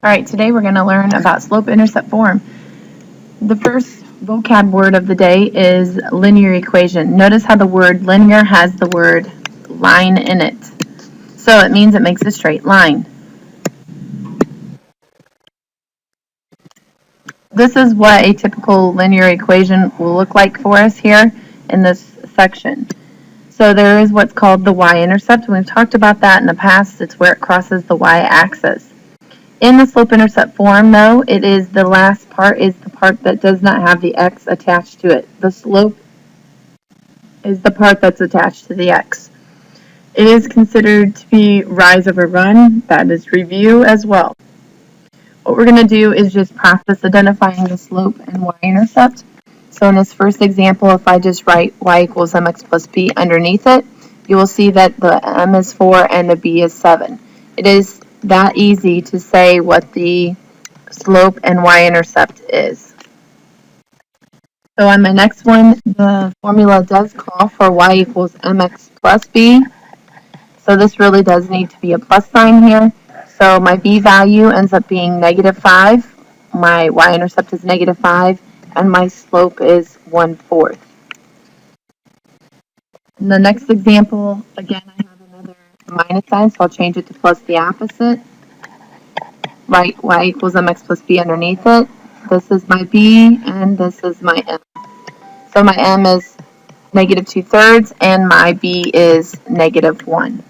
All right, today we're going to learn about slope-intercept form. The first vocab word of the day is linear equation. Notice how the word linear has the word line in it. So it means it makes a straight line. This is what a typical linear equation will look like for us here in this section. So there is what's called the y-intercept. We've talked about that in the past. It's where it crosses the y-axis. In the slope-intercept form, though, it is the last part is the part that does not have the x attached to it. The slope is the part that's attached to the x. It is considered to be rise over run. That is review as well. What we're going to do is just practice identifying the slope and y-intercept. So in this first example, if I just write y equals mx plus b underneath it, you will see that the m is 4 and the b is 7. It is that easy to say what the slope and y-intercept is. So on my next one, the formula does call for y equals mx plus b. So this really does need to be a plus sign here. So my b value ends up being -5, my y-intercept is -5, and my slope is 1/4. In the next example, again, I have another minus sign, so I'll change it to plus the opposite. Write y equals mx plus b underneath it. This is my b, and this is my m. So my m is -2/3, and my b is -1.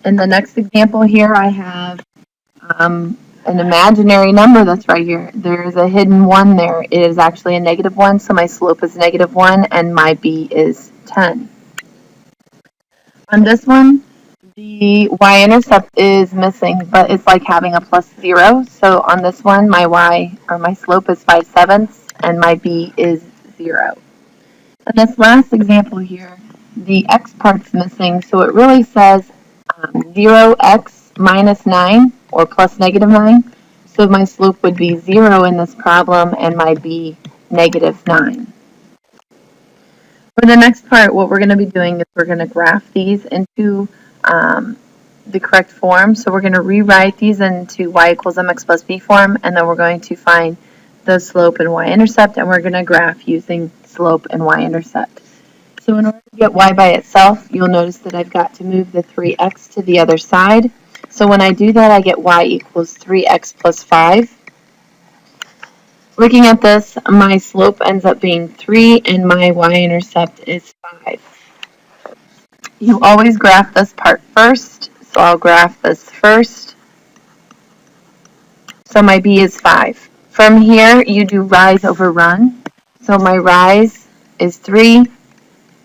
In the next example here, I have an imaginary number that's right here. There's a hidden 1 there. It is actually a -1, so my slope is -1, and my b is 10. On this one, the y-intercept is missing, but it's like having a +0. So on this one, my slope is 5/7, and my b is 0. In this last example here, the x part's missing, so it really says 0x minus 9 or plus -9. So my slope would be 0 in this problem, and my b -9. For the next part, what we're going to be doing is we're going to graph these into the correct form. So we're going to rewrite these into y equals mx plus b form, and then we're going to find the slope and y-intercept, and we're going to graph using slope and y-intercept. So in order to get y by itself, you'll notice that I've got to move the 3x to the other side. So when I do that, I get y equals 3x plus 5. Looking at this, my slope ends up being 3, and my y-intercept is 5. You always graph this part first, so I'll graph this first. So my b is 5. From here, you do rise over run. So my rise is 3,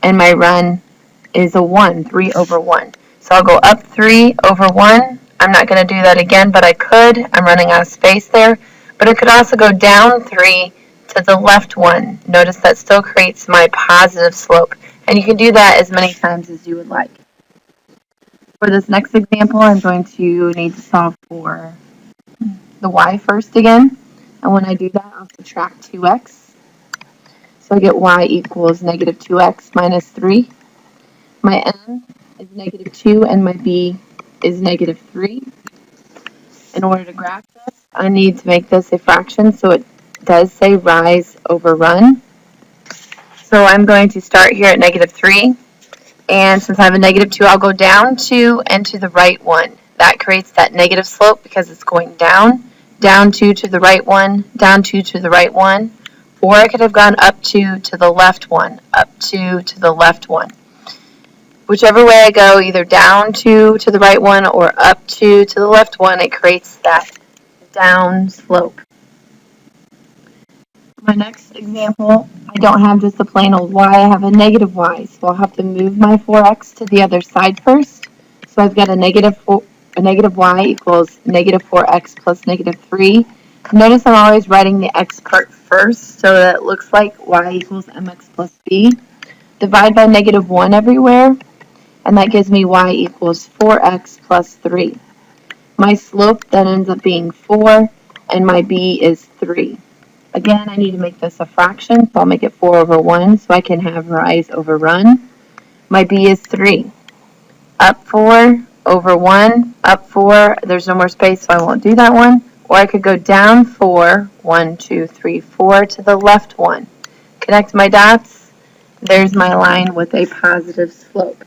and my run is a 1, 3 over 1. So I'll go up 3 over 1. I'm not going to do that again, but I could. I'm running out of space there. But it could also go down 3 to the left 1. Notice that still creates my positive slope. And you can do that as many times as you would like. For this next example, I'm going to need to solve for the y first again. And when I do that, I'll subtract 2x. So I get y equals -2x minus 3. My m is -2, and my b is -3. In order to graph this, I need to make this a fraction, so it does say rise over run. So I'm going to start here at -3, and since I have a -2, I'll go down 2 and to the right 1. That creates that negative slope because it's going down 2 to the right 1, down 2 to the right 1, or I could have gone up 2 to the left 1, up 2 to the left 1. Whichever way I go, either down 2 to the right 1 or up 2 to the left 1, it creates that down slope. My next example, I don't have just a plain old y, I have a negative y, so I'll have to move my 4x to the other side first. So I've got a negative y equals -4x plus -3. Notice I'm always writing the x part first, so that it looks like y equals mx plus b. Divide by -1 everywhere, and that gives me y equals 4x plus 3. My slope then ends up being 4, and my b is 3. Again, I need to make this a fraction, so I'll make it 4 over 1, so I can have rise over run. My b is 3. Up 4 over 1, up 4, there's no more space, so I won't do that one. Or I could go down 4, 1, 2, 3, 4 to the left 1. Connect my dots. There's my line with a positive slope.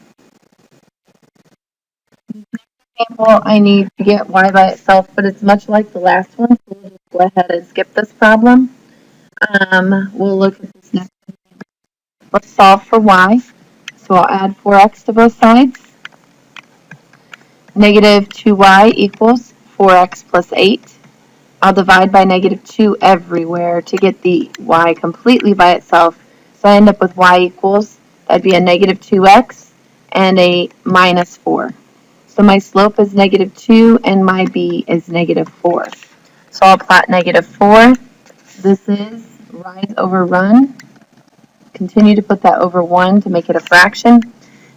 Example, I need to get y by itself, but it's much like the last one, so we'll just go ahead and skip this problem. We'll look at this next one. Let's solve for y. So I'll add 4x to both sides. Negative 2y equals 4x plus 8. I'll divide by negative 2 everywhere to get the y completely by itself. So I end up with y equals, that'd be a negative 2x and a minus 4. So my slope is negative 2 and my b is negative 4. So I'll plot negative 4. This is rise over run. Continue to put that over 1 to make it a fraction.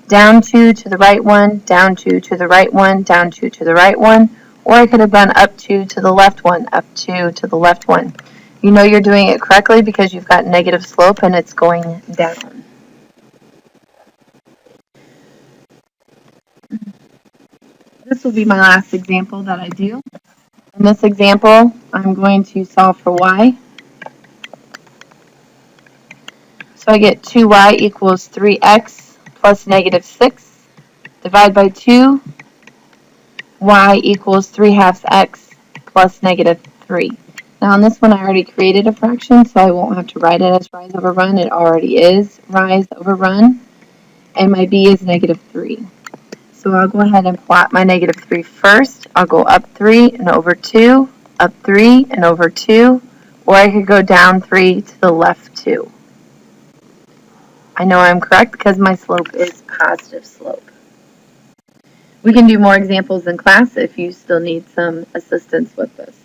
Down 2 to the right 1, down 2 to the right 1, down 2 to the right 1. Or I could have gone up 2 to the left 1, up 2 to the left 1. You know you're doing it correctly because you've got negative slope and it's going down. This will be my last example that I do. In this example, I'm going to solve for y. So I get 2y equals 3x plus negative 6. Divide by 2, y equals 3/2 x plus negative 3. Now on this one I already created a fraction, so I won't have to write it as rise over run. It already is rise over run. And my b is negative 3. So I'll go ahead and plot my negative 3 first. I'll go up 3 and over 2, up 3 and over 2, or I could go down 3 to the left 2. I know I'm correct because my slope is positive slope. We can do more examples in class if you still need some assistance with this.